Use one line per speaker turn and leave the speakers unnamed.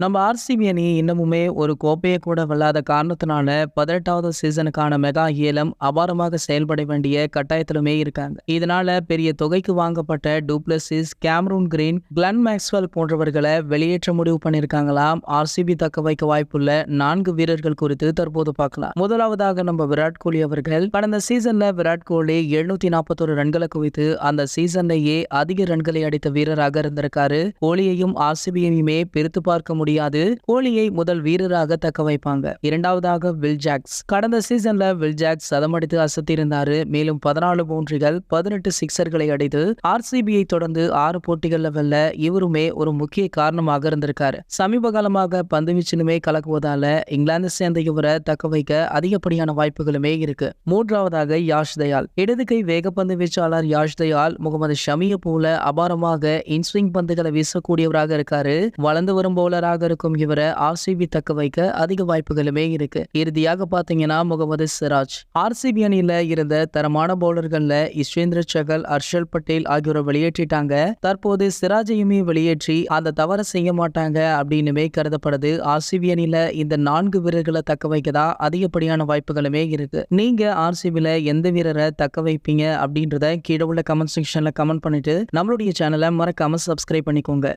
நம்ம ஆர்சிபி அணி இன்னமுமே ஒரு கோப்பையை கூட வெல்லாத காரணத்தினால 18வது சீசனுக்கான மெகா ஏலம் அபாரமாக செயல்பட வேண்டிய கட்டாயத்திலுமே இருக்காங்க. இதனால பெரிய தொகைக்கு வாங்கப்பட்ட du Plessis, Cameron Green, Glenn Maxwell போன்றவர்களை வெளியேற்ற முடிவு பண்ணியிருக்காங்களாம். ஆர்சிபி தக்க வைக்க வாய்ப்புள்ள 4 வீரர்கள் குறித்து தற்போது பார்க்கலாம். முதலாவதாக நம்ம விராட் கோலி அவர்கள். கடந்த சீசன்ல விராட் கோலி 741 ரன்களை குவித்து அந்த சீசன்லேயே அதிக ரன்களை அடித்த வீரராக இருந்திருக்காரு. கோலியையும் ஆர்சிபியையுமே பிரித்து பார்க்க முடியாது. கோலியை முதல் வீரராக தக்க வைப்பாங்க. இரண்டாவதாக வில் ஜாக்ஸ். கடந்த சீசன்ல வில் ஜாக்ஸ் சதமடித்து அசத்தியிருந்தாரு. மேலும் 14 பவுண்டரிகள், 18 சிக்சர்களை அடித்து ஆர்சிபியை தொடர்ந்து 6 போட்டிகள்ல வெல்ல இவருமே ஒரு முக்கிய காரணமாக இருந்திருக்காரு. சமீப காலமாக பந்துவீச்சிலுமே கலக்குவதால இங்கிலாந்து சேர்ந்த இவரை தக்க வைக்க அதிகப்படியான வாய்ப்புகளுமே இருக்கு. மூன்றாவதாக யாஷ் தயால். இடது கை வேகப்பந்து வீச்சாளர் யாஷ் தயால் முகமது ஷமியை போல அபாரமாக இன்ஸ்விங் பந்துகளை வீசக்கூடியவராக இருக்காரு. வளர்ந்து வரும் பவுலராக இருக்கும் இவரை ஆர்சிபி தக்க வைக்க அதிக வாய்ப்புகளுமே இருக்கு. இறுதியாக பாத்தீங்கன்னா முகமது சிராஜ். ஆர்சிபி அணியில இருந்த தரமான பவுலர்கள்ல யுஸ்வேந்திர சகல், ஹர்ஷல் பட்டேல் ஆகியோரை வெளியேற்றிட்டாங்க. தற்போது சிராஜையுமே வெளியேற்றி அந்த தவறை செய்ய மாட்டாங்க அப்படின்னுமே கருதப்படுது. ஆர்சிபி அணியில இந்த 4 வீரர்களை தக்க வைக்கதான் அதிகப்படியான வாய்ப்புகளுமே இருக்கு. நீங்க ஆர்சிபில எந்த வீரரை தக்க வைப்பீங்க அப்படின்றத கீழே உள்ள கமெண்ட் செக்ஷன்ல கமெண்ட் பண்ணிட்டு நம்மளுடைய சேனலை மறக்காம சப்ஸ்கிரைப் பண்ணிக்கோங்க.